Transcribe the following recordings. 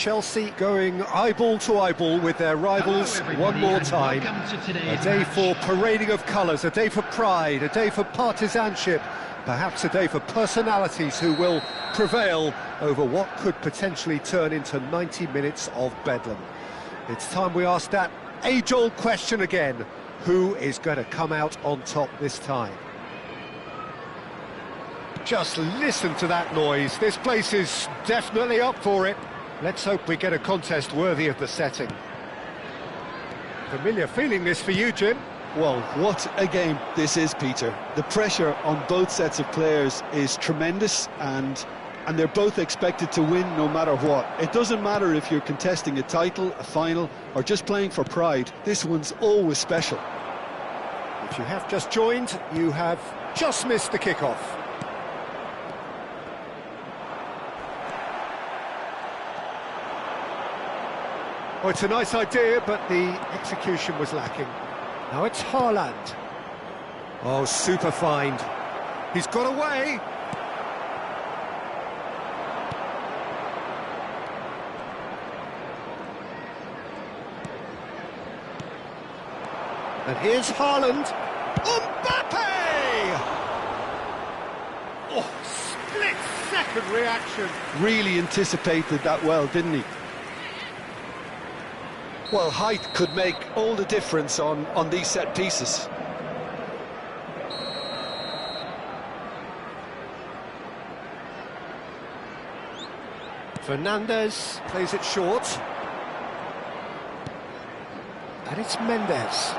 Chelsea going eyeball to eyeball with their rivals one more time. A day for parading of colours, a day for pride, a day for partisanship, perhaps a day for personalities who will prevail over what could potentially turn into 90 minutes of bedlam. It's time we ask that age-old question again. Who is going to come out on top this time? Just listen to that noise. This place is definitely up for it. Let's hope we get a contest worthy of the setting. Familiar feeling this for you, Jim? Well, what a game this is, Peter. The pressure on both sets of players is tremendous, and they're both expected to win no matter what. It doesn't matter if you're contesting a title, a final, or just playing for pride. This one's always special. If you have just joined, you have just missed the kickoff. Oh, it's a nice idea, but the execution was lacking. Now it's Haaland. Oh, super find. He's got away. And here's Haaland. Mbappe! Oh, split-second reaction. Really anticipated that well, didn't he? Well, height could make all the difference on these set pieces. Fernandes plays it short. And it's Mendes.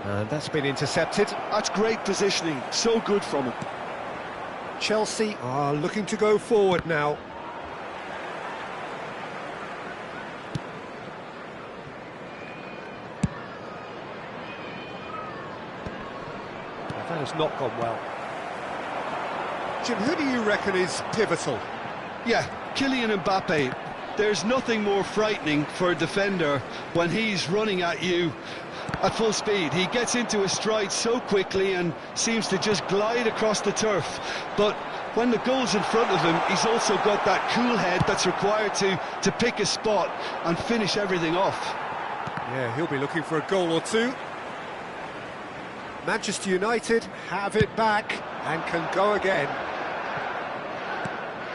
And that's been intercepted. That's great positioning, so good from him. Chelsea are looking to go forward now. That has not gone well. Jim, who do you reckon is pivotal? Yeah, Kylian Mbappe. There's nothing more frightening for a defender when he's running at you at full speed. He gets into his stride so quickly and seems to just glide across the turf. But when the goal's in front of him, he's also got that cool head that's required to pick a spot and finish everything off. Yeah, he'll be looking for a goal or two. Manchester United have it back and can go again.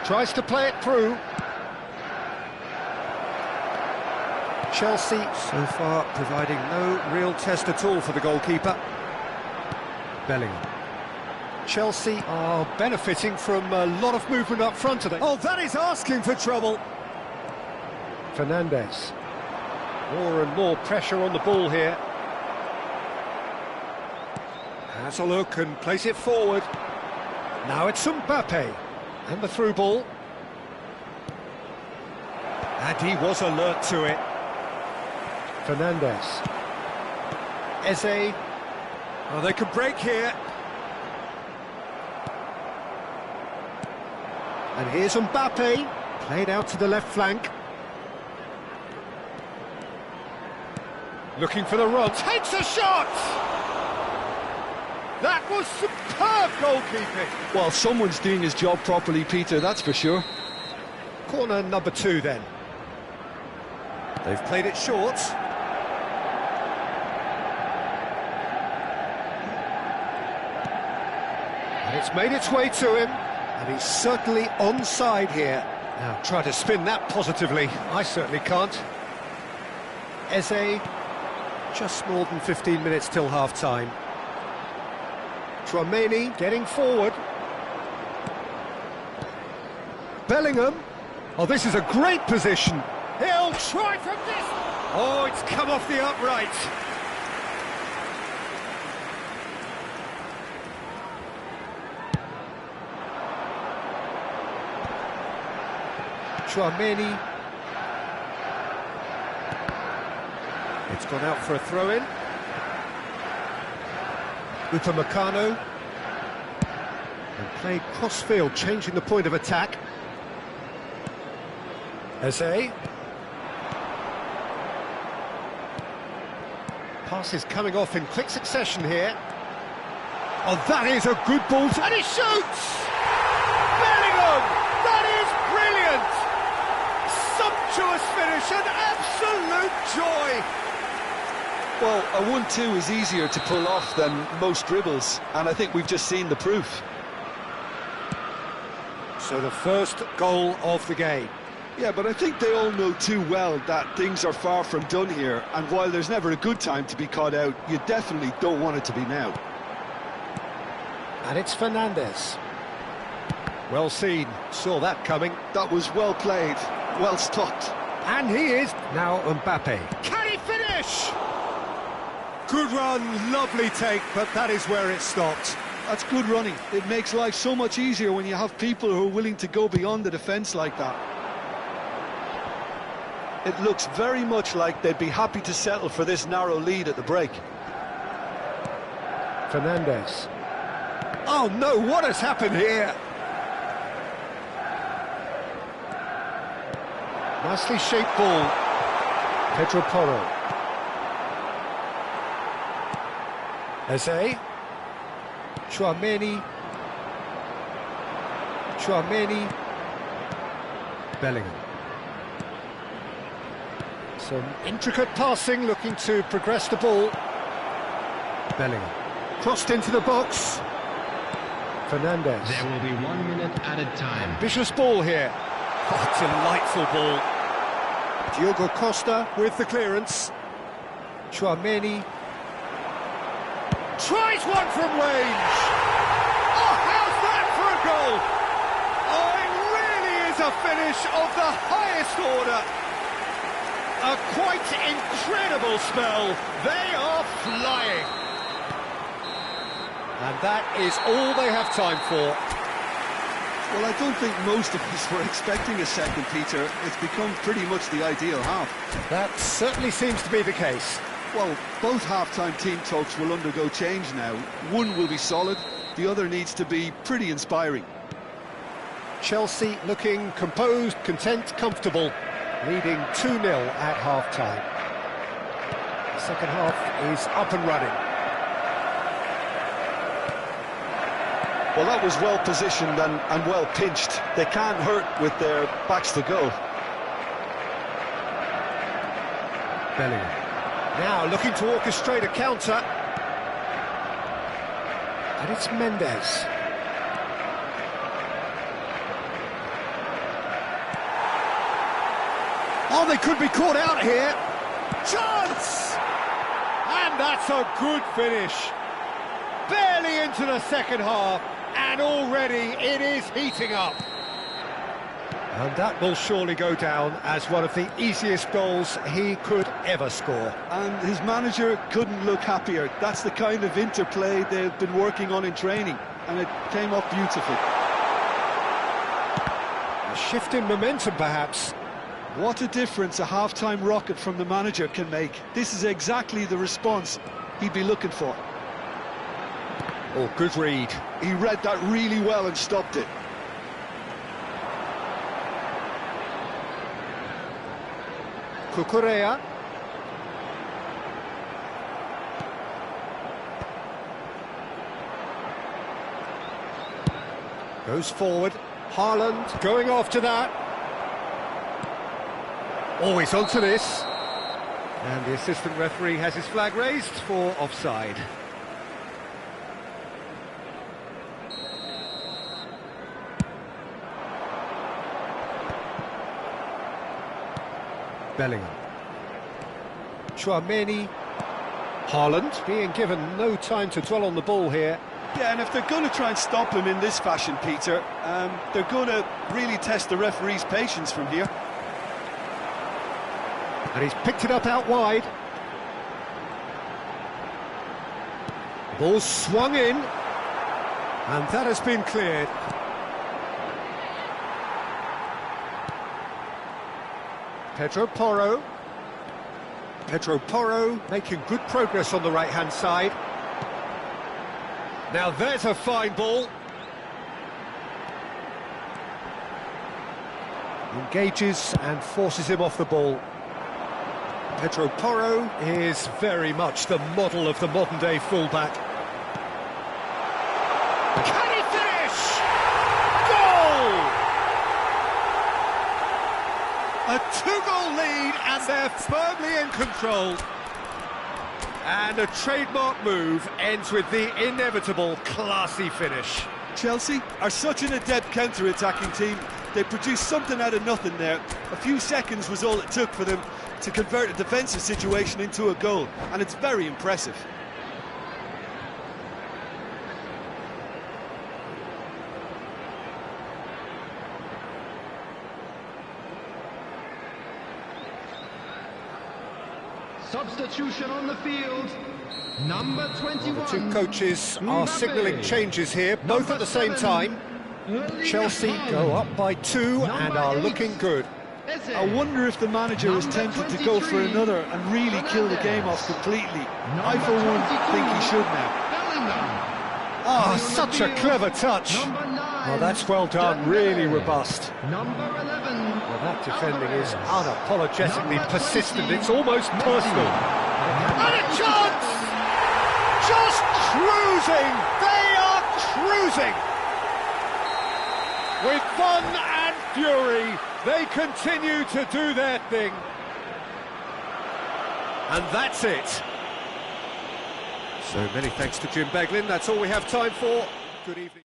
Tries to play it through. Chelsea so far providing no real test at all for the goalkeeper. Bellingham. Chelsea are benefiting from a lot of movement up front today. Oh, that is asking for trouble. Fernandes. More and more pressure on the ball here. Has a look and plays it forward. Now it's Mbappe. And the through ball. And he was alert to it. Fernandes. Eze. Oh, they can break here. And here's Mbappe. Played out to the left flank. Looking for the run. Takes a shot! That was superb goalkeeping. Well, someone's doing his job properly, Peter, that's for sure. Corner number 2 then. They've played it short. And it's made its way to him. And he's certainly onside here. Now, try to spin that positively. I certainly can't. Eze, just more than 15 minutes till half-time. Tchouaméni getting forward. Bellingham. Oh, this is a great position. He'll try from this. Oh, it's come off the upright. Tchouaméni. It's gone out for a throw-in. Upamecano. And played cross-field, changing the point of attack. Eze. Passes coming off in quick succession here. Oh, that is a good ball, and he shoots! Bellingham! That is brilliant! A 1-2 is easier to pull off than most dribbles, and I think we've just seen the proof. So the first goal of the game. Yeah, but I think they all know too well that things are far from done here, and while there's never a good time to be caught out, you definitely don't want it to be now. And it's Fernandes. Well seen, saw that coming. That was well played, well stopped. And he is now Mbappe. Can he finish? Good run, lovely take, but that is where it stopped. That's good running. It makes life so much easier when you have people who are willing to go beyond the defence like that. It looks very much like they'd be happy to settle for this narrow lead at the break. Fernandes. Oh no, what has happened here? Nicely shaped ball. Pedro Porro. Eze. Tchouaméni. Bellingham. Some intricate passing, looking to progress the ball. Bellingham. Crossed into the box. Fernandes. There will be 1 minute added time. Ambitious ball here. Oh, delightful ball. Diogo Costa with the clearance. Tchouaméni. Tries one from range. Oh, how's that for a goal? Oh, it really is a finish of the highest order. A quite incredible spell. They are flying. And that is all they have time for. Well, I don't think most of us were expecting a second, Peter. It's become pretty much the ideal half. That certainly seems to be the case. Well, both half-time team talks will undergo change now. One will be solid, the other needs to be pretty inspiring. Chelsea looking composed, content, comfortable, leading 2-0 at half-time. The second half is up and running. Well, that was well positioned and well pinched. They can't hurt with their backs to goal. Bellingham. Now looking to orchestrate a counter. And it's Mendes. Oh, they could be caught out here. Chance! And that's a good finish. Barely into the second half, and already it is heating up. And that will surely go down as one of the easiest goals he could ever score. And his manager couldn't look happier. That's the kind of interplay they've been working on in training, and it came off beautifully. A shift in momentum, perhaps. What a difference a half-time rocket from the manager can make. This is exactly the response he'd be looking for. Oh, good read. He read that really well and stopped it. Cucurella. Goes forward. Haaland going after that. Always onto this. And the assistant referee has his flag raised for offside. Bellingham. Tchouaméni. Haaland being given no time to dwell on the ball here. Yeah, and if they're going to try and stop him in this fashion, Peter, they're going to really test the referee's patience from here. And he's picked it up out wide. Ball swung in. And that has been cleared. Pedro Porro. Pedro Porro making good progress on the right-hand side. Now there's a fine ball. Engages and forces him off the ball. Pedro Porro is very much the model of the modern-day fullback. Can he finish? Goal! A 2-goal lead, and they're firmly in control. And a trademark move ends with the inevitable classy finish. Chelsea are such an adept counter-attacking team. They produced something out of nothing there. A few seconds was all it took for them to convert a defensive situation into a goal, and it's very impressive. Substitution on the field. Number 21. The two coaches are signalling changes here, both at the same time. Chelsea go up by 2 and are looking good. I wonder if the manager is tempted to go for another and really kill the game off completely. I, for one, think he should now. Ah, such a clever touch. Well, that's well done, really robust. Number 11. Well, that defending is unapologetically persistent, it's almost personal. And a chance! Just cruising! They are cruising! With fun and fury, they continue to do their thing. And that's it. So many thanks to Jim Beglin. That's all we have time for. Good evening.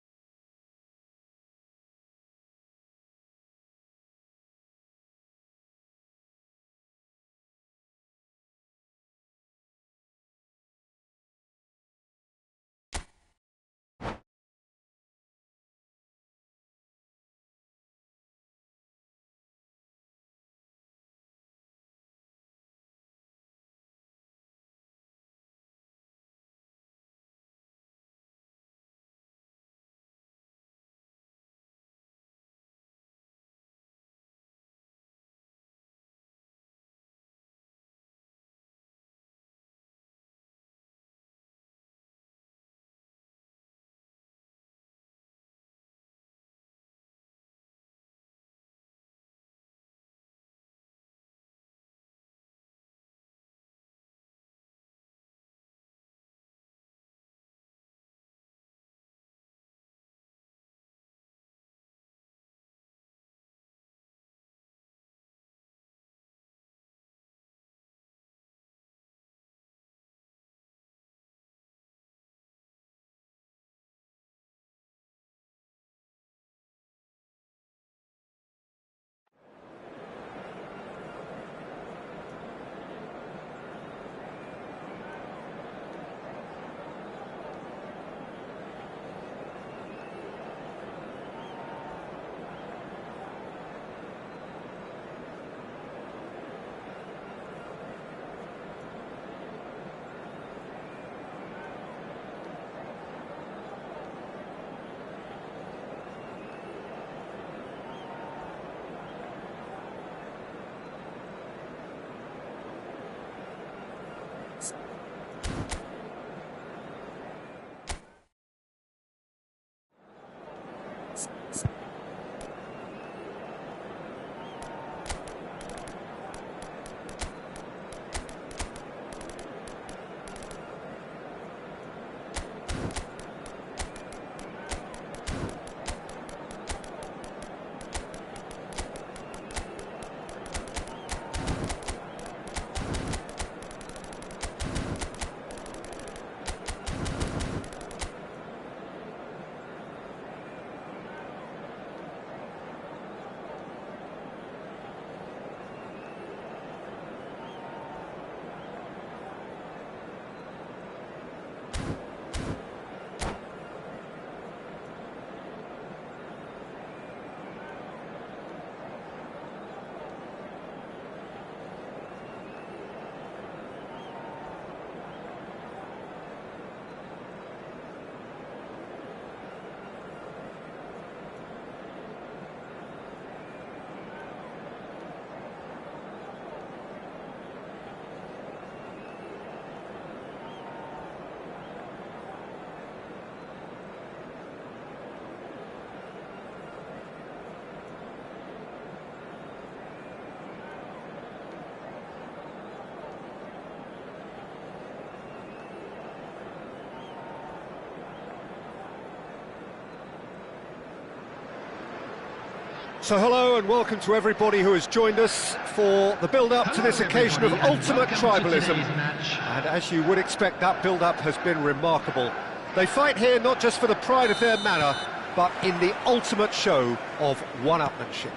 So hello and welcome to everybody who has joined us for the build-up to this occasion of ultimate tribalism. And as you would expect, that build-up has been remarkable. They fight here not just for the pride of their manor, but in the ultimate show of one-upmanship.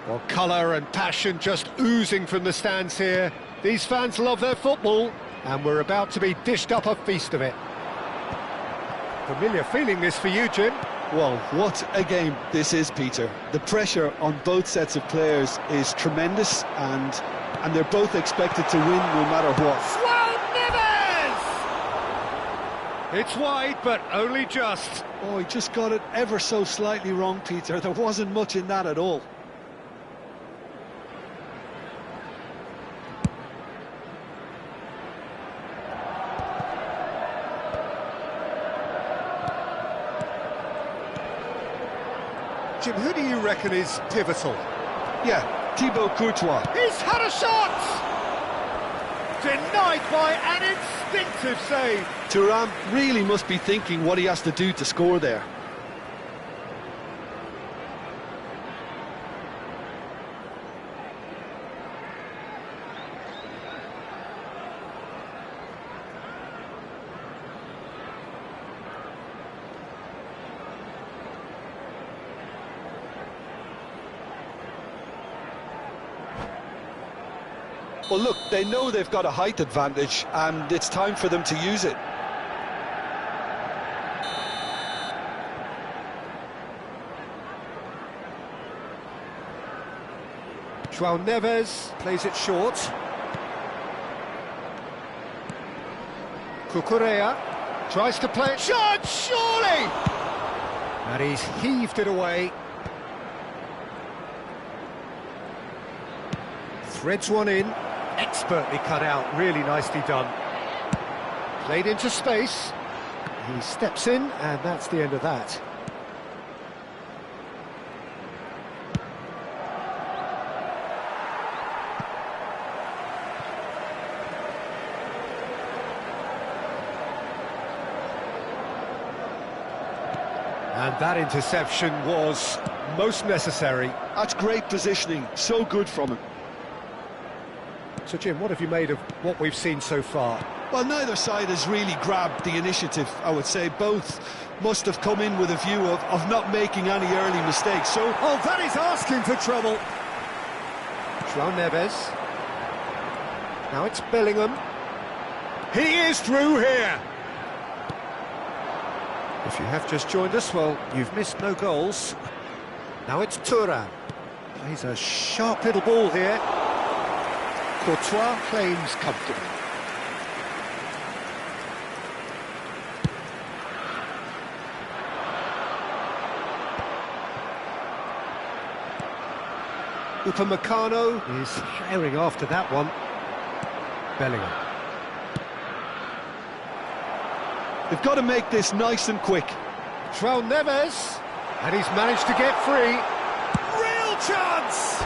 Well, colour and passion just oozing from the stands here. These fans love their football, and we're about to be dished up a feast of it. Familiar feeling this for you, Jim? Well, what a game this is, Peter. The pressure on both sets of players is tremendous, and they're both expected to win no matter what. João Neves! It's wide, but only just. Oh, he just got it ever so slightly wrong, Peter. There wasn't much in that at all. Jim, who do you reckon is pivotal? Yeah, Thibaut Courtois. He's had a shot! Denied by an instinctive save. Thuram really must be thinking what he has to do to score there. Well, look, they know they've got a height advantage, and it's time for them to use it. João Neves plays it short. Cucurella tries to play it short, surely! And he's heaved it away. Threads one in. Expertly cut out, really nicely done. Played into space. He steps in, and that's the end of that. And that interception was most necessary. That's great positioning, so good from him. So, Jim, what have you made of what we've seen so far? Well, neither side has really grabbed the initiative, I would say. Both must have come in with a view of not making any early mistakes. So, oh, that is asking for trouble. João Neves. Now it's Bellingham. He is through here. If you have just joined us, well, you've missed no goals. Now it's Thuram. Plays a sharp little ball here. Courtois claims comfortably. Upamecano is herring after that one. Bellingham. They've got to make this nice and quick. João Neves, and he's managed to get free. Real chance!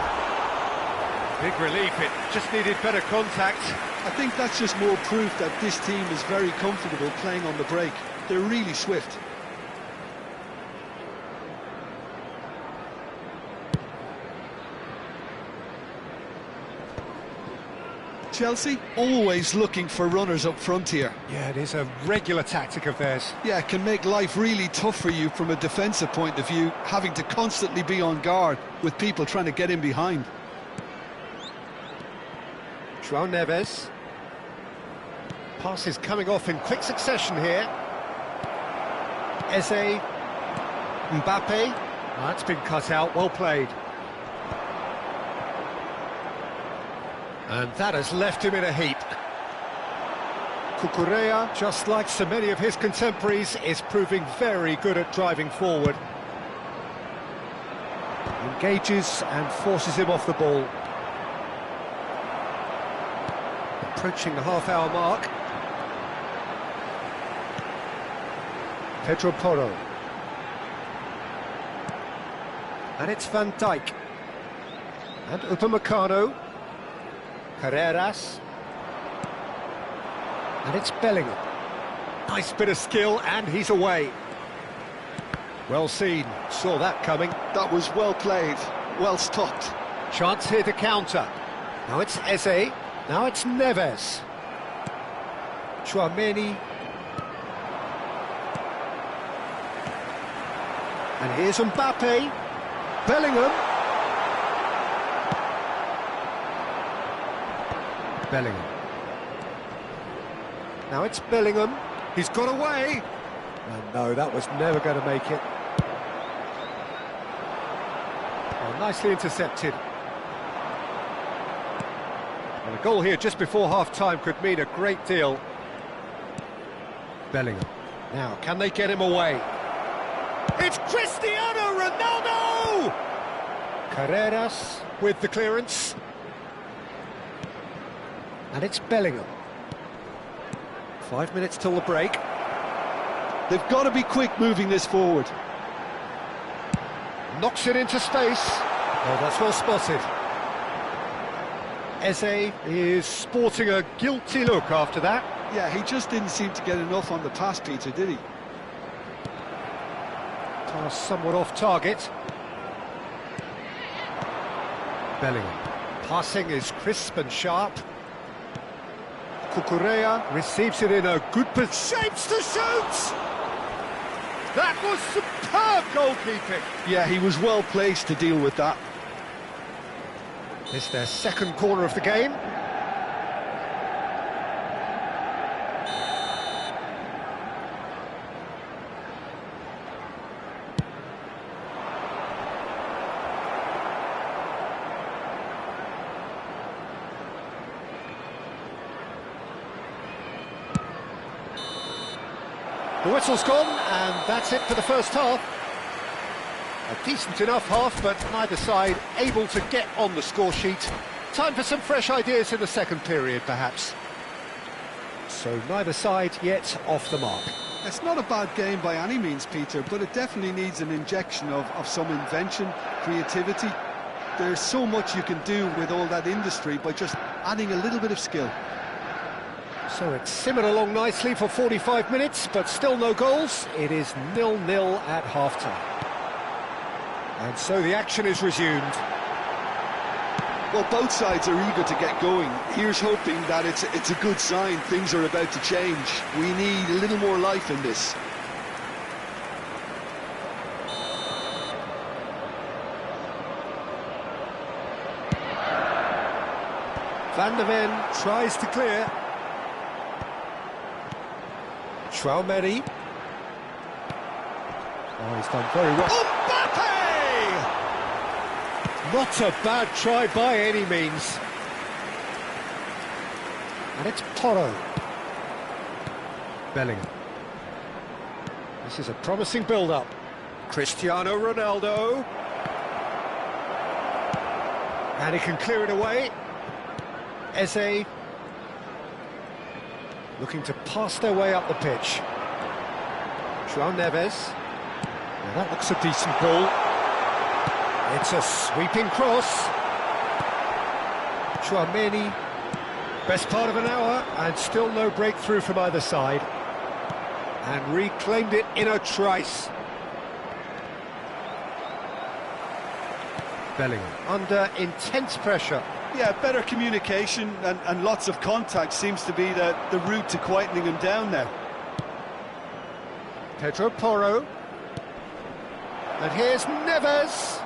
Big relief, it just needed better contact. I think that's just more proof that this team is very comfortable playing on the break. They're really swift. Chelsea always looking for runners up front here. Yeah, it is a regular tactic of theirs. Yeah, it can make life really tough for you from a defensive point of view, having to constantly be on guard with people trying to get in behind. João Neves. Passes coming off in quick succession here. Eze. Mbappe. That's been cut out, well played. And that has left him in a heap. Cucurella, just like so many of his contemporaries, is proving very good at driving forward. Engages and forces him off the ball. Approaching the half-hour mark. Pedro Porro. And it's Van Dijk. And Upamecano. Carreras. And it's Bellingham. Nice bit of skill, and he's away. Well seen, saw that coming. That was well played, well stopped. Chance here to counter. Now it's Eze, now it's Neves. Tchouaméni. And here's Mbappe. Bellingham. Bellingham. Now it's Bellingham. He's got away. And no, that was never going to make it. Oh, nicely intercepted. And a goal here just before half-time could mean a great deal. Bellingham. Now, can they get him away? It's Cristiano Ronaldo! Carreras with the clearance. And it's Bellingham. 5 minutes till the break. They've got to be quick moving this forward. Knocks it into space. Oh, that's well spotted. Eze is sporting a guilty look after that. Yeah, he just didn't seem to get enough on the pass, Peter, did he? Pass somewhat off target. Bellingham. Passing is crisp and sharp. Cucurella receives it in a good position. Shapes to shoot! That was superb goalkeeping. Yeah, he was well placed to deal with that. It's their second corner of the game. The whistle's gone, and that's it for the first half. A decent enough half, but neither side able to get on the score sheet. Time for some fresh ideas in the second period, perhaps. So neither side yet off the mark. It's not a bad game by any means, Peter, but it definitely needs an injection of some invention, creativity. There's so much you can do with all that industry by just adding a little bit of skill. So it's simmered along nicely for 45 minutes, but still no goals. It is 0-0 at half-time. And so the action is resumed. Well, both sides are eager to get going. Here's hoping that it's a good sign. Things are about to change. We need a little more life in this. Van de Ven tries to clear. Tchouaméni. Oh, he's done very well. Mbappe! Not a bad try by any means. And it's Porro. Bellingham. This is a promising build-up. Cristiano Ronaldo. And he can clear it away. Eze. Looking to pass their way up the pitch. João Neves. Now that looks a decent ball. It's a sweeping cross. Tchouaméni. Best part of an hour, and still no breakthrough from either side. And reclaimed it in a trice. Bellingham under intense pressure. Yeah, better communication and lots of contact seems to be the route to quietening him down now. Pedro Porro. And here's Neves.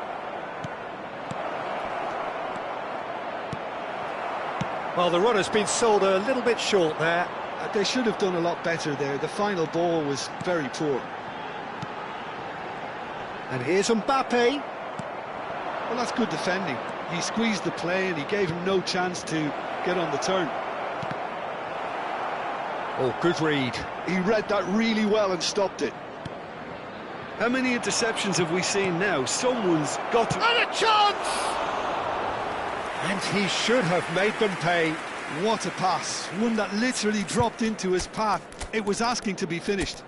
Well, the run has been sold a little bit short there. They should have done a lot better there. The final ball was very poor. And here's Mbappe. Well, that's good defending. He squeezed the play and he gave him no chance to get on the turn. Oh, good read. He read that really well and stopped it. How many interceptions have we seen now? Someone's got to... And a chance! And he should have made them pay. What a pass. One that literally dropped into his path. It was asking to be finished.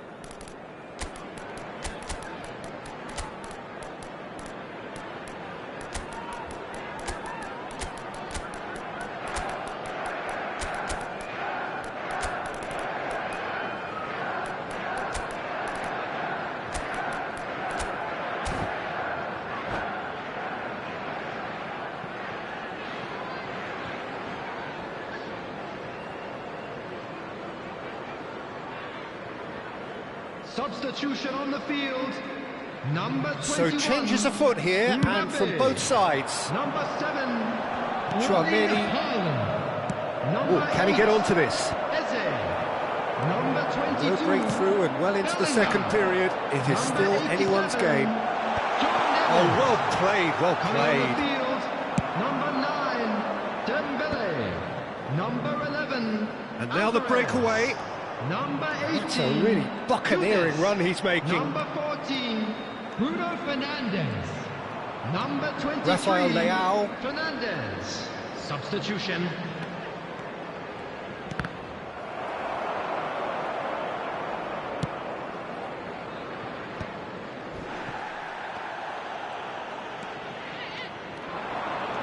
Substitution on the field. Number 21. So changes afoot here, and from both sides. Number 7. Tchouaméni. Oh, can he get onto this? Eze. Number 22. No breakthrough and well into the second period. It is still anyone's game. Oh, well played, well Coming on the played. field. Number 9. Dembele. Number 11. And now the Alvarez. breakaway. Number 18. It's a really buccaneering Lucas. run he's making. Number 14. Bruno Fernandes. Number 23. Rafael Leao. Fernandes. Substitution.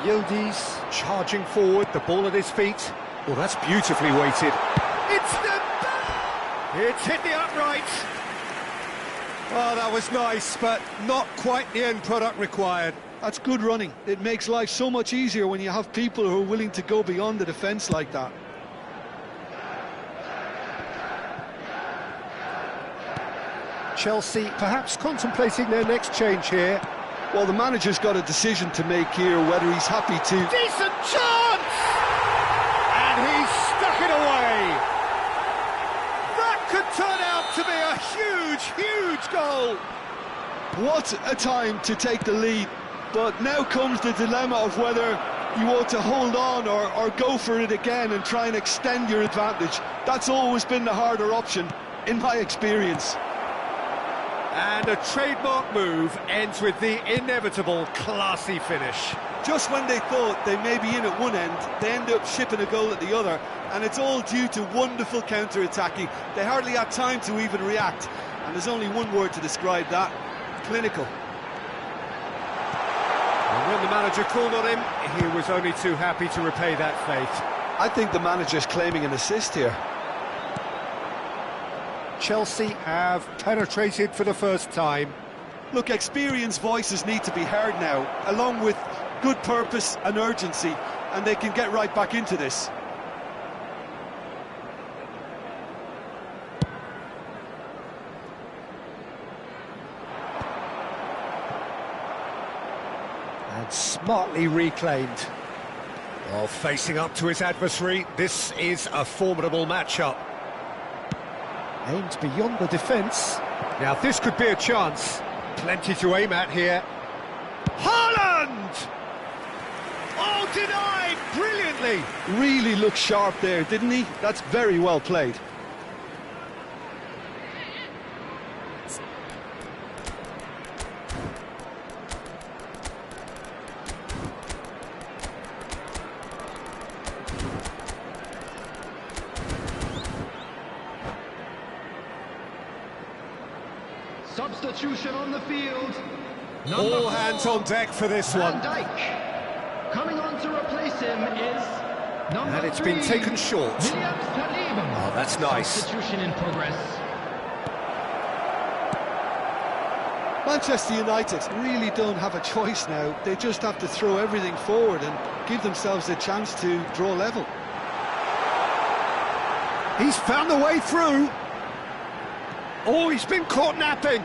Yildiz charging forward, the ball at his feet. Oh, that's beautifully weighted. It's hit the upright. Oh, that was nice, but not quite the end product required. That's good running. It makes life so much easier when you have people who are willing to go beyond the defence like that. Chelsea perhaps contemplating their next change here. Well, the manager's got a decision to make here, whether he's happy to... Decent chance! And he's stuck it away! That could turn out to be a huge, huge goal! What a time to take the lead. But now comes the dilemma of whether you ought to hold on or go for it again and try and extend your advantage. That's always been the harder option, in my experience. And a trademark move ends with the inevitable classy finish. Just when they thought they may be in at one end, they end up shipping a goal at the other, and it's all due to wonderful counter-attacking. They hardly had time to even react, and there's only one word to describe that: clinical. And when the manager called on him, he was only too happy to repay that faith. I think the manager's claiming an assist here. Chelsea have penetrated for the first time. Look, experienced voices need to be heard now, along with good purpose and urgency, and they can get right back into this. And smartly reclaimed. While facing up to his adversary, this is a formidable matchup. Aimed beyond the defence. Now this could be a chance. Plenty to aim at here. Haaland! Oh, denied brilliantly. Really looked sharp there, didn't he? That's very well played. Substitution on the field. All hands on deck for this one. Van Dijk. Coming on to replace him is number And it's 3, been taken short. William Saliba. Oh, that's nice. Substitution in progress. Manchester United really don't have a choice now. They just have to throw everything forward and give themselves a chance to draw level. He's found the way through. Oh, he's been caught napping.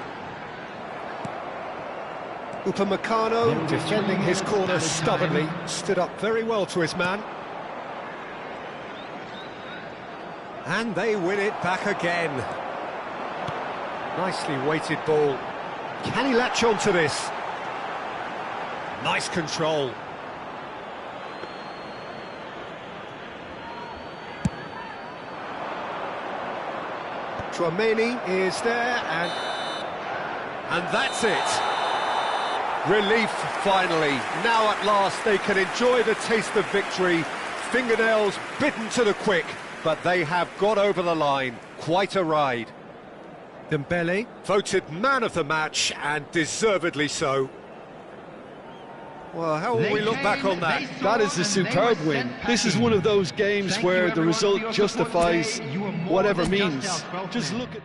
Upamecano, defending his corner stubbornly, stood up very well to his man. And they win it back again. Nicely weighted ball. Can he latch on to this? Nice control. Tchouaméni is there, and that's it. Relief finally. Now at last they can enjoy the taste of victory. Fingernails bitten to the quick, but they have got over the line. Quite a ride. Dembele voted man of the match, and deservedly so. Well, how will we look back on that? That is a superb win. This is one of those games where the result justifies whatever means. Just look at...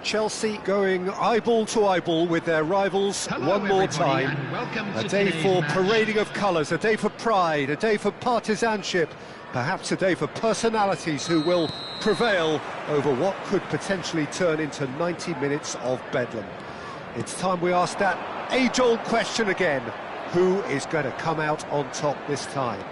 Chelsea going eyeball to eyeball with their rivals. Hello, one more everybody, time. and welcome A to day today's for match. parading of colours, a day for pride, a day for partisanship, perhaps a day for personalities who will prevail over what could potentially turn into 90 minutes of bedlam. It's time we ask that age-old question again. Who is going to come out on top this time?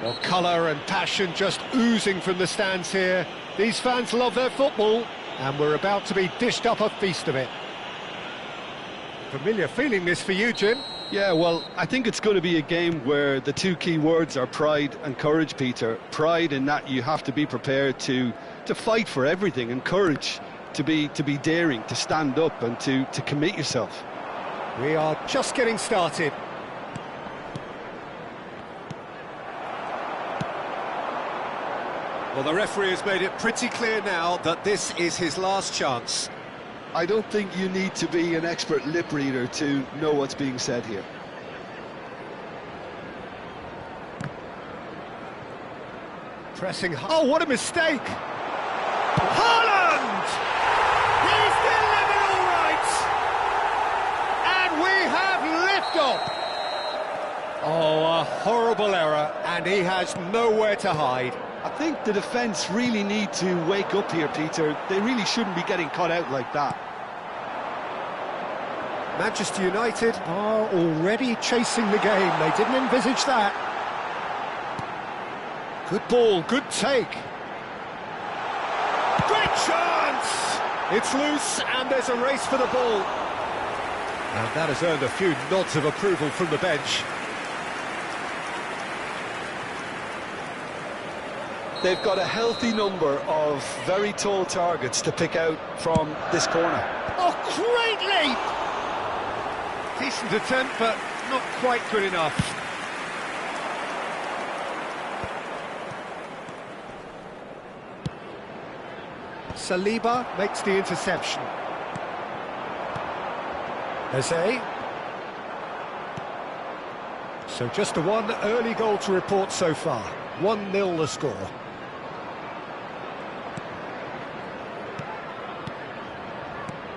Well, colour and passion just oozing from the stands here. These fans love their football, and we're about to be dished up a feast of it. Familiar feeling this for you, Jim? Yeah, well, I think it's going to be a game where the two key words are pride and courage, Peter. Pride in that you have to be prepared to fight for everything, and courage to be daring, to stand up and to commit yourself. We are just getting started. Well, the referee has made it pretty clear now that this is his last chance. I don't think you need to be an expert lip reader to know what's being said here. Pressing... Oh, what a mistake! Haaland! He's delivered all right! And we have liftoff! Oh, a horrible error, and he has nowhere to hide. I think the defence really need to wake up here, Peter. They really shouldn't be getting caught out like that. Manchester United are already chasing the game. They didn't envisage that. Good ball, good take. Great chance! It's loose, and there's a race for the ball. And that has earned a few nods of approval from the bench. They've got a healthy number of very tall targets to pick out from this corner. Oh, great leap! Decent attempt, but not quite good enough. Saliba makes the interception. Eze. So just a one early goal to report so far. 1-0 the score.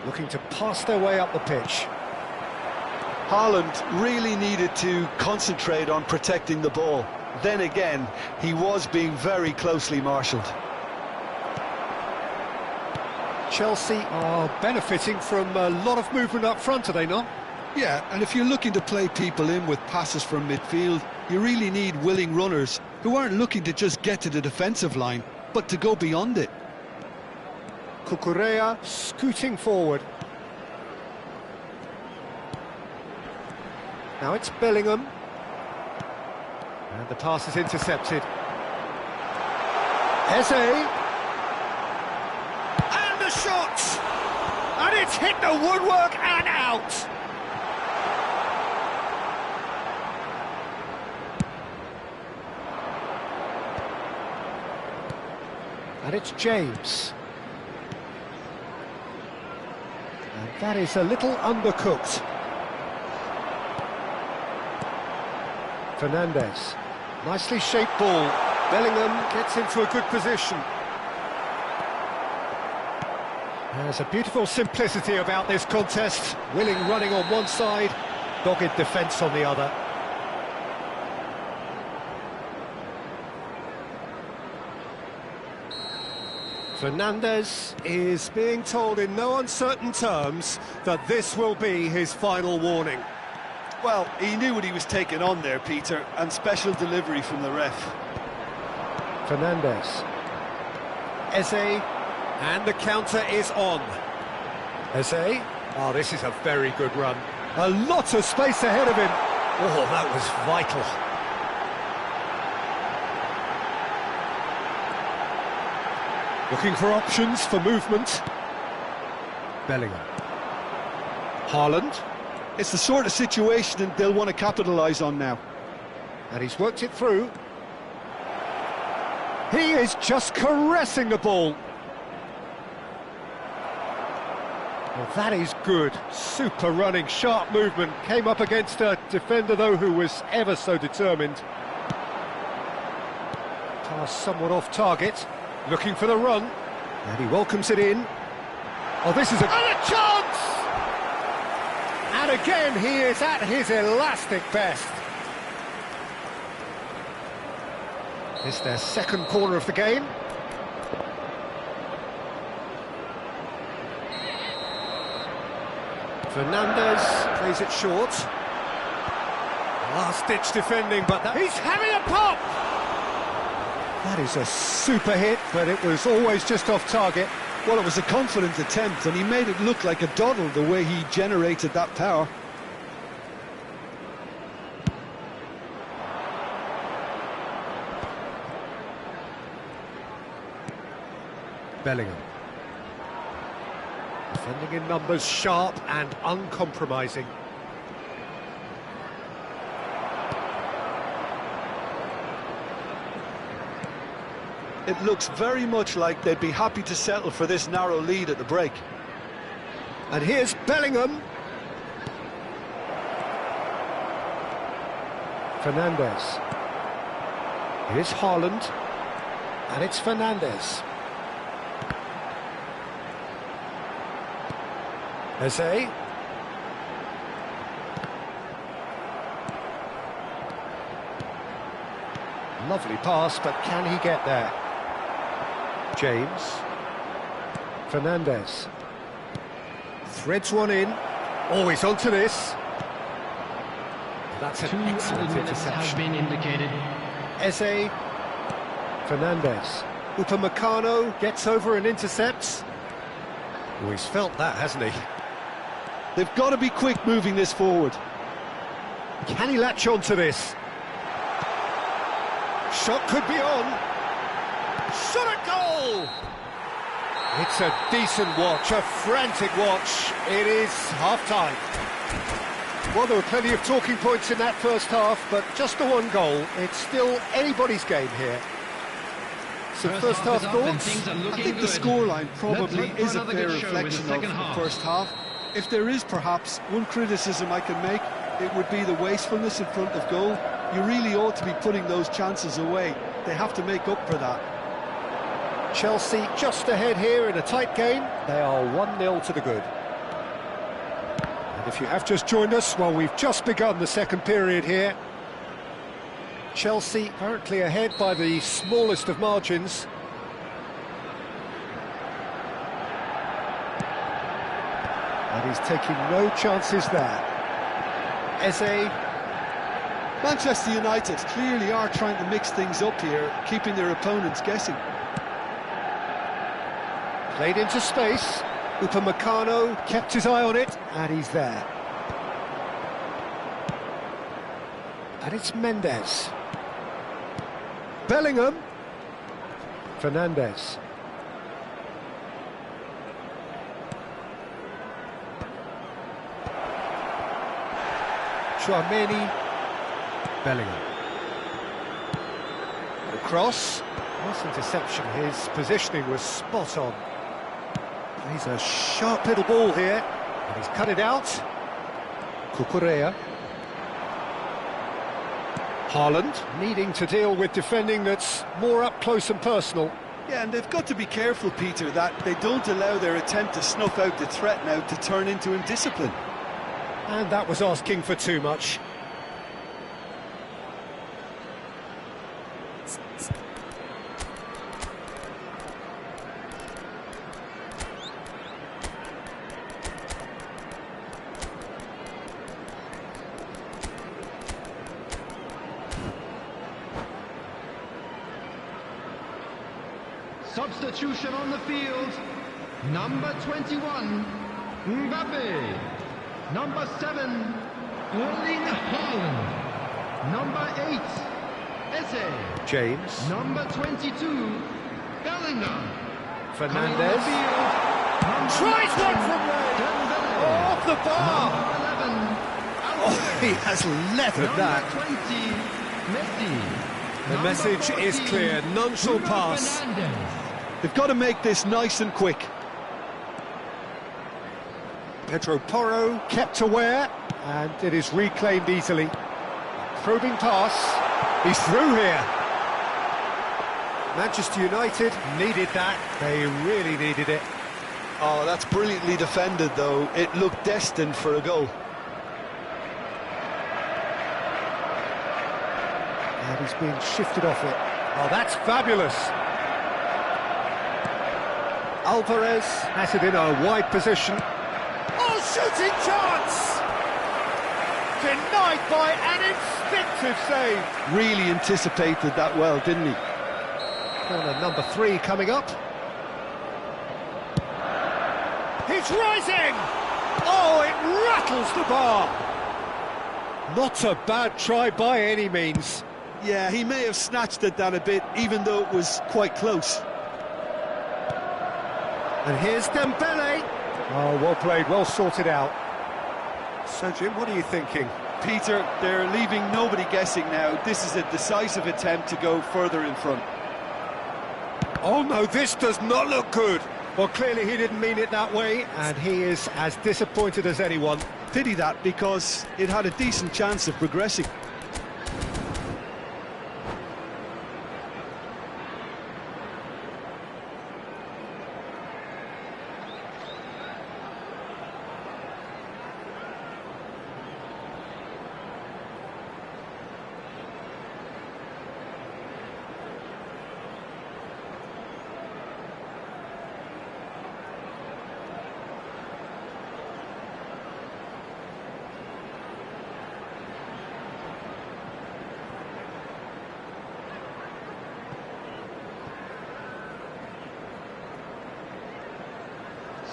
Looking to pass their way up the pitch. Haaland really needed to concentrate on protecting the ball. Then again, he was being very closely marshalled. Chelsea are benefiting from a lot of movement up front, are they not? Yeah, and if you're looking to play people in with passes from midfield, you really need willing runners who aren't looking to just get to the defensive line, but to go beyond it. Cucurella scooting forward. Now it's Bellingham. And the pass is intercepted. Eze. And the shot! And it's hit the woodwork and out! And it's James. And that is a little undercooked. Fernandes. Nicely shaped ball. Bellingham gets into a good position. There's a beautiful simplicity about this contest. Willing running on one side, dogged defence on the other. Fernandes is being told in no uncertain terms that this will be his final warning. Well, he knew what he was taking on there, Peter, and special delivery from the ref. Fernandes. Eze, and the counter is on. Eze, oh, this is a very good run. A lot of space ahead of him. Oh, that was vital. Looking for options for movement. Bellingham. Haaland. It's the sort of situation that they'll want to capitalise on now. And he's worked it through. He is just caressing the ball. Well, that is good. Super running, sharp movement. Came up against a defender, though, who was ever so determined. Pass somewhat off target. Looking for the run. And he welcomes it in. Oh, this is a chance! And again, he is at his elastic best. It's their second corner of the game. Fernandes plays it short. Last-ditch defending, but he's having a pop! That is a super hit, but it was always just off target. Well, it was a confident attempt, and he made it look like a doddle the way he generated that power. Bellingham. Defending in numbers, sharp and uncompromising. It looks very much like they'd be happy to settle for this narrow lead at the break. And here's Bellingham. Fernandes. Here's Haaland. And it's Fernandes. Eze. Lovely pass, but can he get there? James. Fernandes. Threads one in. Always onto this. That's an 2 excellent minutes have interception. been indicated. Eze. Fernandes. Upamecano gets over and intercepts. Oh, he's felt that, hasn't he? They've got to be quick moving this forward. Can he latch on to this? Shot could be on. Shot at goal! It's a decent watch, a frantic watch. It is half-time. Well, there were plenty of talking points in that first half, but just the one goal. It's still anybody's game here. So first half thoughts? I think the scoreline probably is a fair reflection of the first half. If there is perhaps one criticism I can make, it would be the wastefulness in front of goal. You really ought to be putting those chances away. They have to make up for that. Chelsea just ahead here in a tight game. They are 1-0 to the good. And if you have just joined us, well, we've just begun the second period here. Chelsea currently ahead by the smallest of margins. And he's taking no chances there. Eze. Manchester United clearly are trying to mix things up here, keeping their opponents guessing. Played into space. Upamecano kept his eye on it, and he's there. And it's Mendes. Bellingham. Fernandes. Tchouaméni. Bellingham. Across. Nice interception. His positioning was spot on. He's a sharp little ball here. And he's cut it out. Cucurella. Haaland needing to deal with defending that's more up close and personal. Yeah, and they've got to be careful, Peter, that they don't allow their attempt to snuff out the threat now to turn into indiscipline. And that was asking for too much. Substitution on the field. Number 21, Mbappe. Number 7, Erling Haaland. Number 8, Eze. James. Number 22, Bellingham. Fernandez. Tries one from there. Off the bar. Number 11, Oh, he has leathered that. Number 20, Messi. The message is clear. None shall pass. They've got to make this nice and quick. Pedro Porro kept aware, and it is reclaimed easily. Probing pass. He's through here. Manchester United needed that. They really needed it. Oh, that's brilliantly defended, though. It looked destined for a goal. And he's being shifted off it. Oh, that's fabulous. Alvarez has it in a wide position. Oh, shooting chance! Denied by an instinctive save. Really anticipated that well, didn't he? Corner number 3 coming up. He's rising! Oh, it rattles the bar. Not a bad try by any means. Yeah, he may have snatched at that a bit, even though it was quite close. And here's Dembele. Oh, well played, well sorted out. So, Jim, what are you thinking? Peter, they're leaving nobody guessing now. This is a decisive attempt to go further in front. Oh, no, this does not look good. Well, clearly he didn't mean it that way, and he is as disappointed as anyone. Pity that, because it had a decent chance of progressing.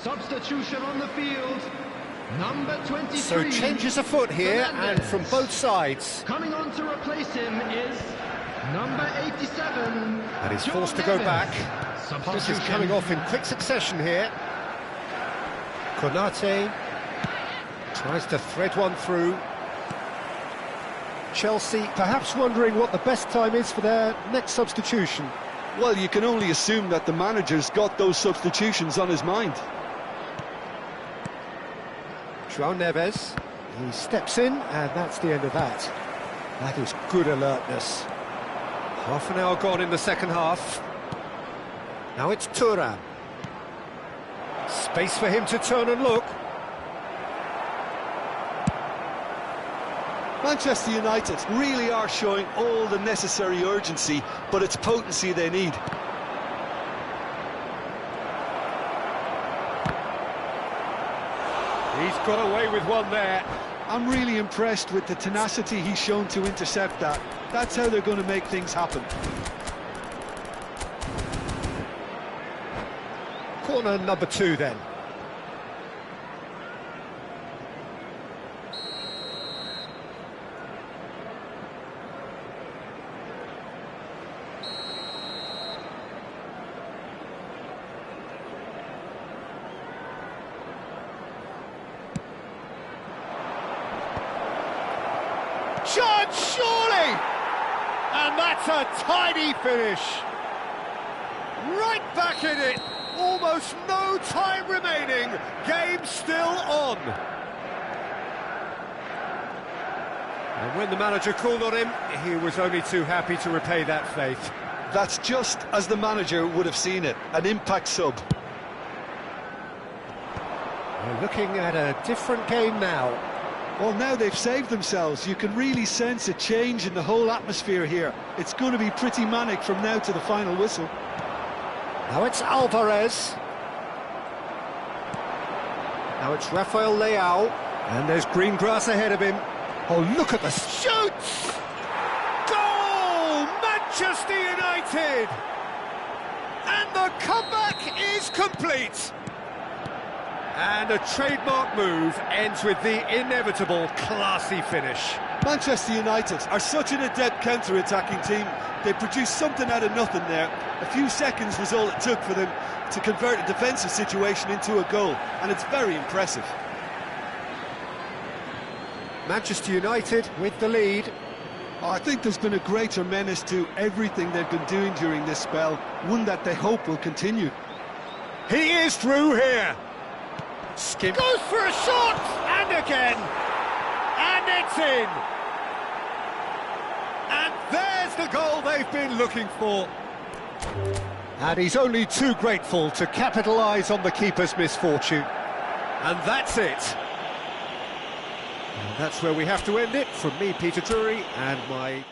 Substitution on the field. Number 23. So changes afoot here, and from both sides. Coming on to replace him is number 87. And he's Joe forced to go Neves. back. Passes coming off in quick succession here. Konate tries to thread one through. Chelsea perhaps wondering what the best time is for their next substitution. Well, you can only assume that the manager's got those substitutions on his mind. Joao Neves, he steps in, and that's the end of that. That is good alertness. Half an hour gone in the second half. Now it's Thuram. Space for him to turn and look. Manchester United really are showing all the necessary urgency, but it's potency they need. He's got away with one there. I'm really impressed with the tenacity he's shown to intercept that. That's how they're going to make things happen. Corner number 2 then. Chance, surely! And that's a tidy finish. Right back in it. Almost no time remaining. Game still on. And when the manager called on him, he was only too happy to repay that faith. That's just as the manager would have seen it, an impact sub. We're looking at a different game now. Well, now they've saved themselves. You can really sense a change in the whole atmosphere here. It's going to be pretty manic from now to the final whistle. Now it's Alvarez. Now it's Rafael Leao. And there's green grass ahead of him. Oh, look at the shoots! Goal! Manchester United! And the comeback is complete! And a trademark move ends with the inevitable classy finish. Manchester United are such an adept counter-attacking team. They produced something out of nothing there. A few seconds was all it took for them to convert a defensive situation into a goal, and it's very impressive. Manchester United with the lead. I think there's been a greater menace to everything they've been doing during this spell, one that they hope will continue. He is through here. Skip goes for a shot, and again, and it's in. And there's the goal they've been looking for. And he's only too grateful to capitalise on the keeper's misfortune. And that's it. And that's where we have to end it. From me, Peter Drury, and my...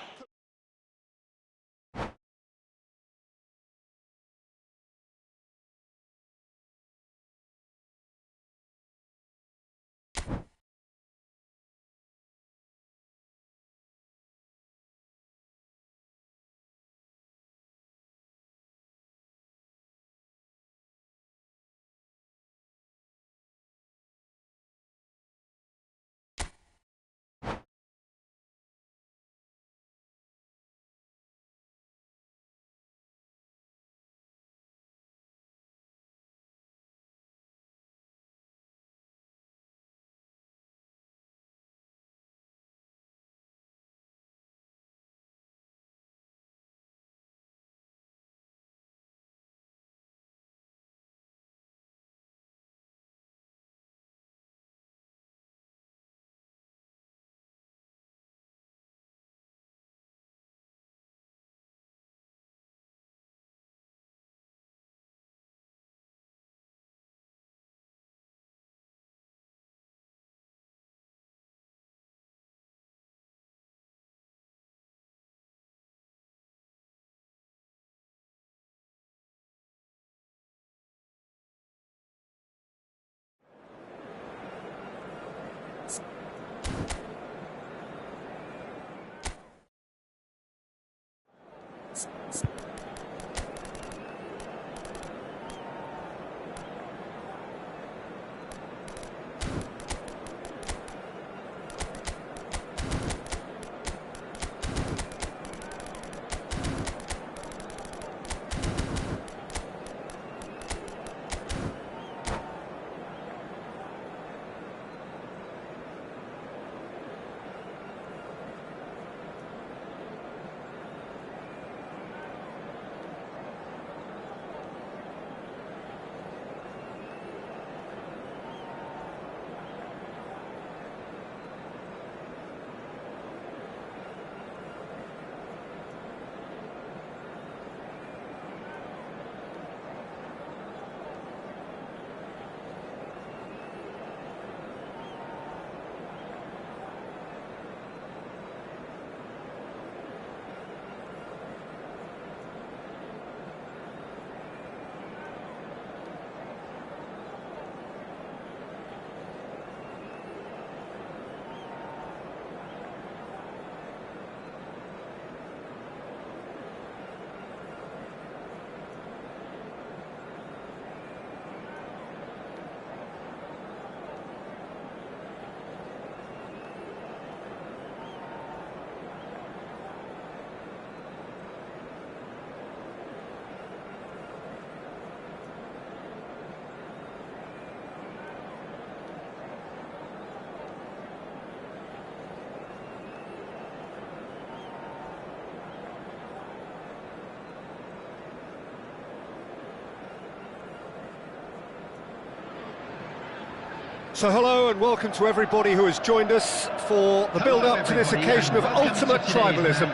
So hello and welcome to everybody who has joined us for the build-up to this occasion of ultimate tribalism.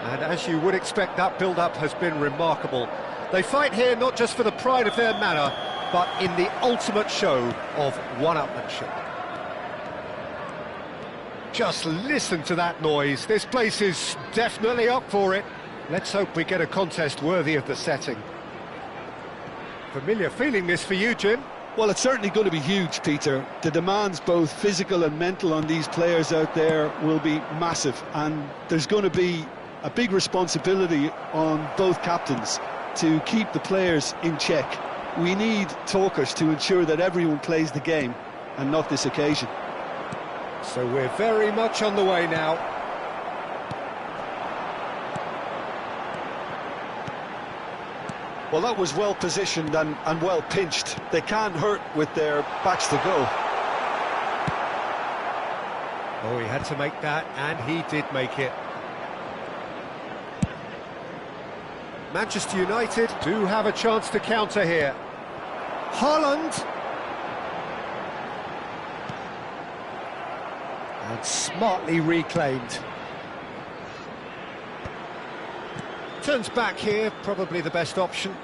And as you would expect, that build-up has been remarkable. They fight here not just for the pride of their manor, but in the ultimate show of one-upmanship. Just listen to that noise. This place is definitely up for it. Let's hope we get a contest worthy of the setting. Familiar feeling this for you, Jim? Well, it's certainly going to be huge, Peter. The demands, both physical and mental, on these players out there will be massive, and there's going to be a big responsibility on both captains to keep the players in check. We need talkers to ensure that everyone plays the game, and not this occasion. So we're very much on the way now. Well, that was well positioned and well pinched. They can't hurt with their backs to go. Oh, he had to make that, and he did make it. Manchester United do have a chance to counter here. Haaland. And smartly reclaimed. Turns back here, probably the best option.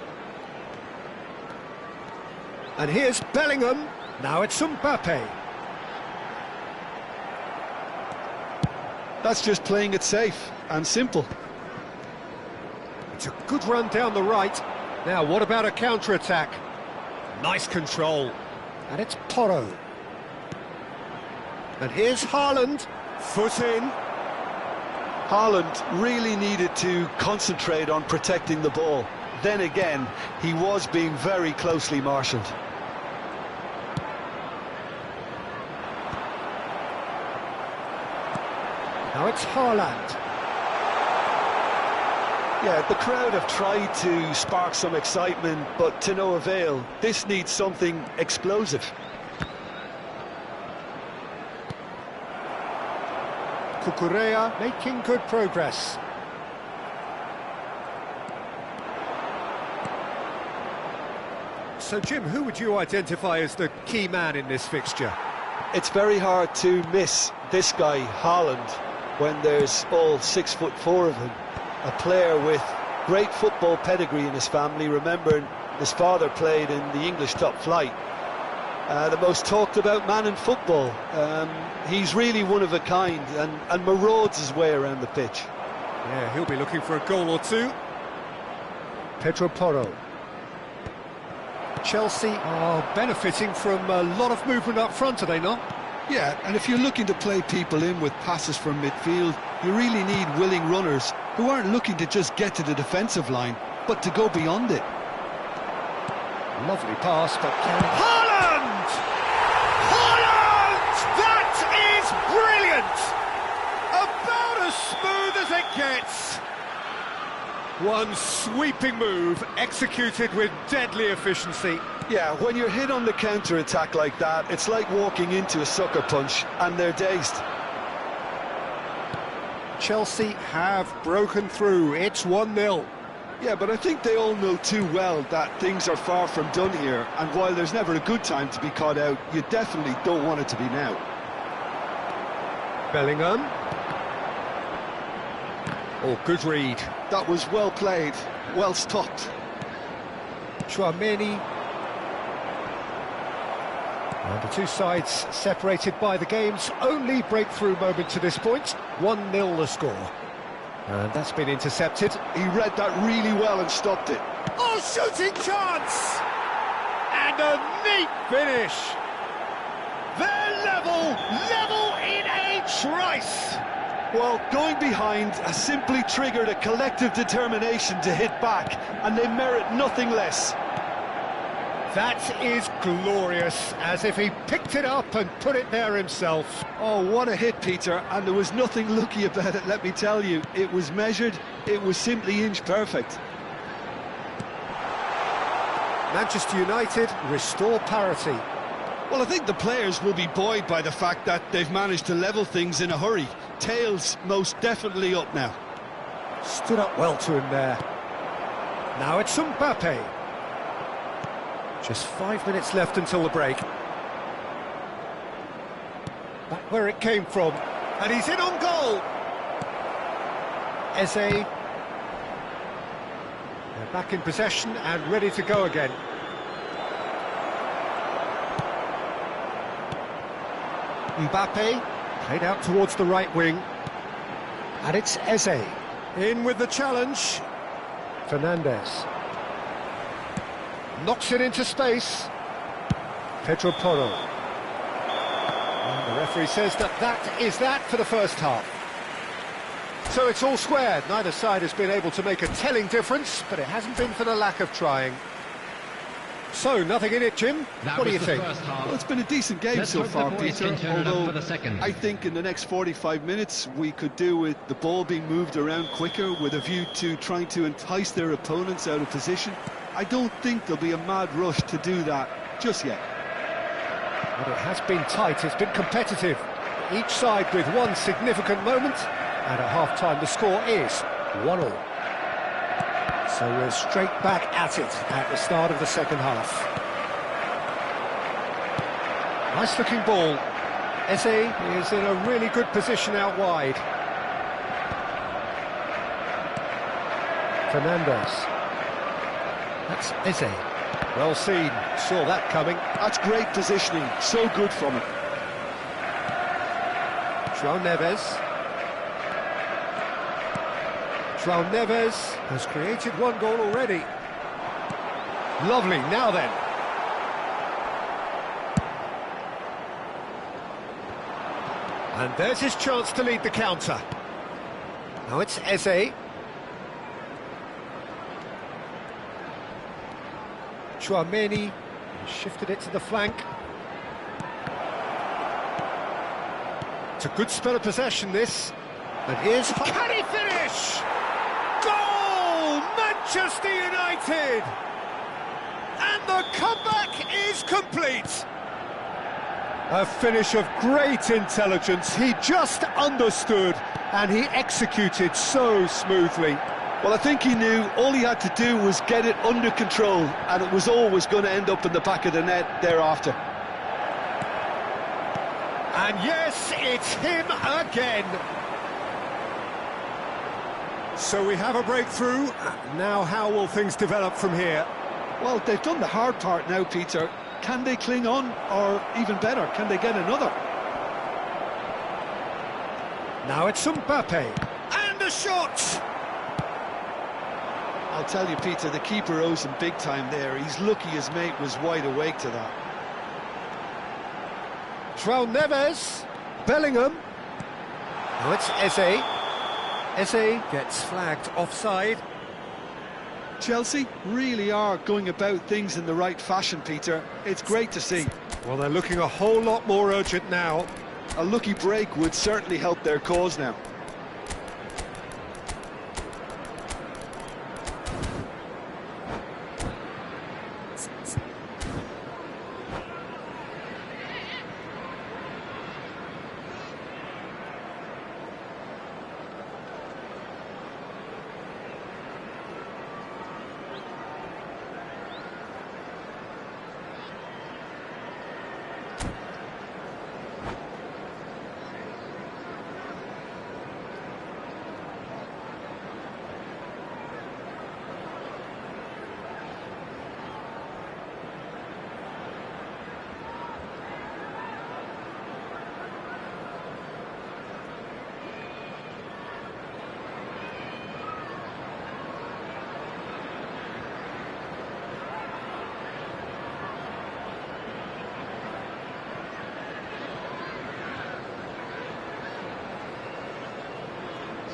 And here's Bellingham. Now it's Mbappe. That's just playing it safe and simple. It's a good run down the right. Now, what about a counter-attack? Nice control. And it's Porro. And here's Haaland. Foot in. Haaland really needed to concentrate on protecting the ball. Then again, he was being very closely marshalled. Now it's Haaland. Yeah, the crowd have tried to spark some excitement, but to no avail. This needs something explosive. Cucurella making good progress. So, Jim, who would you identify as the key man in this fixture? It's very hard to miss this guy, Haaland, when there's all 6'4" of him. A player with great football pedigree in his family. Remember, his father played in the English top flight. The most talked about man in football. He's really one of a kind and marauds his way around the pitch. Yeah, he'll be looking for a goal or two. Pedro Porro. Chelsea are benefiting from a lot of movement up front, are they not? Yeah, and if you're looking to play people in with passes from midfield, you really need willing runners who aren't looking to just get to the defensive line, but to go beyond it. Lovely pass, but can... Haaland! Haaland! That is brilliant! About as smooth as it gets. One sweeping move, executed with deadly efficiency. Yeah, when you're hit on the counter-attack like that, it's like walking into a sucker punch, and they're dazed. Chelsea have broken through. It's 1-0. Yeah, but I think they all know too well that things are far from done here, and while there's never a good time to be caught out, you definitely don't want it to be now. Bellingham. Oh, good read. That was well played, well stopped. Tchouaméni. And the two sides separated by the game's only breakthrough moment to this point. 1-0 the score. And that's been intercepted. He read that really well and stopped it. Oh, shooting chance! And a neat finish. They're level in a trice. Well, going behind has simply triggered a collective determination to hit back, and they merit nothing less. That is glorious, as if he picked it up and put it there himself. Oh, what a hit, Peter, and there was nothing lucky about it, let me tell you. It was measured, it was simply inch perfect. Manchester United restore parity. Well, I think the players will be buoyed by the fact that they've managed to level things in a hurry. Tails most definitely up now. Stood up well to him there. Now it's Mbappe. Just 5 minutes left until the break. Back where it came from. And he's in on goal. Eze. They're back in possession and ready to go again. Mbappe, played out towards the right wing. And it's Eze. In with the challenge. Fernandes. Knocks it into space. Pedro Porro. And the referee says that is that for the first half. So it's all squared. Neither side has been able to make a telling difference, but it hasn't been for the lack of trying. So, nothing in it, Jim. What do you think? Well, it's been a decent game so far, Peter, although I think in the next 45 minutes we could do with the ball being moved around quicker with a view to trying to entice their opponents out of position. I don't think there'll be a mad rush to do that just yet. But it has been tight, it's been competitive. Each side with one significant moment, and at half-time the score is 1-1. So we're straight back at it at the start of the second half. Nice-looking ball. Eze is in a really good position out wide. Fernandes. That's Eze. Well seen, saw that coming. That's great positioning, so good from it. João Neves. João Neves has created one goal already. Lovely, now then. And there's his chance to lead the counter. Now it's Eze. Tchouaméni shifted it to the flank. It's a good spell of possession, this. And here's... Can he finish? Goal! Manchester United! And the comeback is complete! A finish of great intelligence. He just understood and he executed so smoothly. Well, I think he knew all he had to do was get it under control, and it was always going to end up in the back of the net thereafter. And yes, it's him again. So we have a breakthrough. Now how will things develop from here? Well, they've done the hard part now, Peter. Can they cling on, or even better, can they get another? Now it's Mbappe. And a shot! I'll tell you, Peter, the keeper owes him big time there. He's lucky his mate was wide awake to that. João Neves. Bellingham. Now it's Eze. Eze gets flagged offside. Chelsea really are going about things in the right fashion, Peter. It's great to see. Well, they're looking a whole lot more urgent now. A lucky break would certainly help their cause now.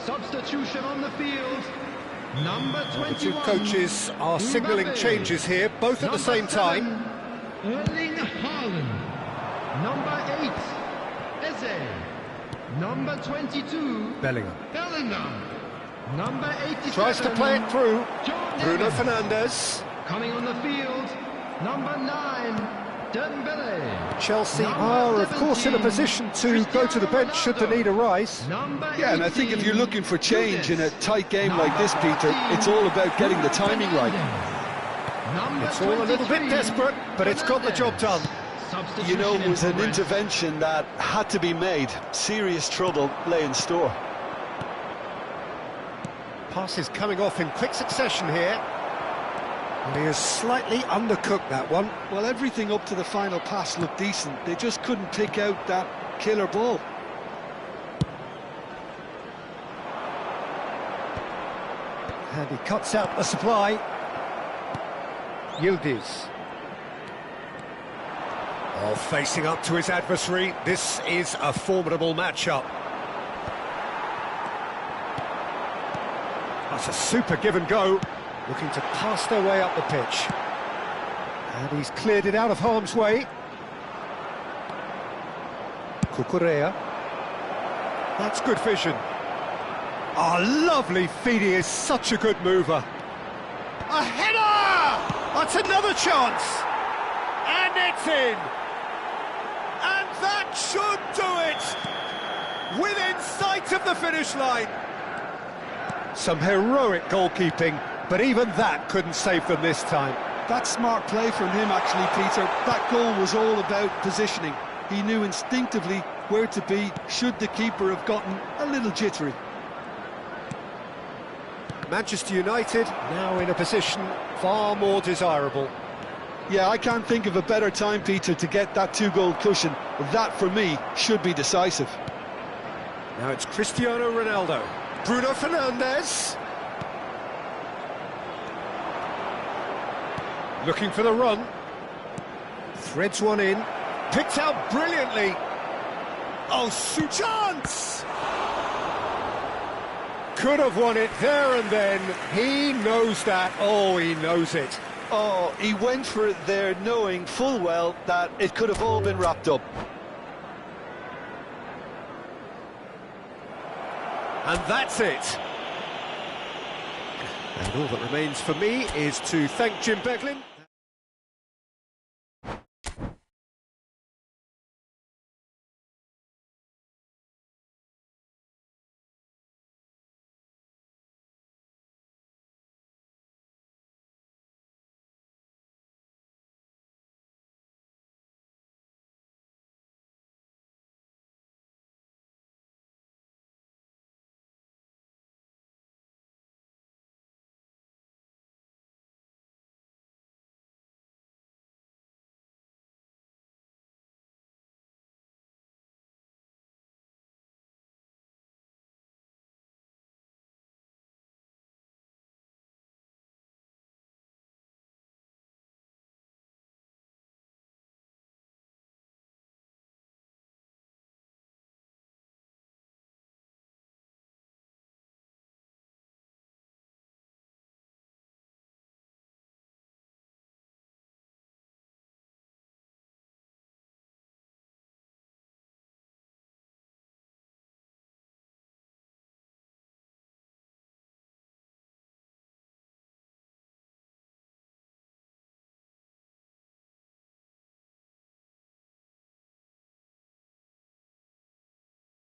Substitution on the field. Number 21. The two coaches are signalling changes here, both at the same time. Erling Haaland. Number 8, Eze. Number 22, Bellingham. Bellingham. Number 87. Tries to play it through. João Bruno Neves. Fernandes. Coming on the field. Number 9, Dembele. Chelsea are, of course, in a position to go to the bench should the need arise. Yeah, and I think if you're looking for change in a tight game like this, Peter, it's all about getting the timing right. It's all a little bit desperate, but it's got the job done. You know, it was an intervention that had to be made. Serious trouble lay in store. Passes coming off in quick succession here. And he has slightly undercooked that one. Well, everything up to the final pass looked decent. They just couldn't pick out that killer ball. And he cuts out the supply. Yildiz. Oh, facing up to his adversary. This is a formidable matchup. That's a super give and go. Looking to pass their way up the pitch. And he's cleared it out of harm's way. Cucurella. That's good vision. Oh, lovely feed. He is such a good mover. A header! That's another chance! And it's in! And that should do it! Within sight of the finish line! Some heroic goalkeeping, but even that couldn't save them this time. That's smart play from him, actually, Peter. That goal was all about positioning. He knew instinctively where to be should the keeper have gotten a little jittery. Manchester United now in a position far more desirable. Yeah, I can't think of a better time, Peter, to get that two-goal cushion. That, for me, should be decisive. Now it's Cristiano Ronaldo. Bruno Fernandes. Looking for the run. Threads one in. Picked out brilliantly. Oh, chance! Could have won it there and then. He knows that. Oh, he knows it. Oh, he went for it there, knowing full well that it could have all been wrapped up. And that's it. And all that remains for me is to thank Jim Beglin.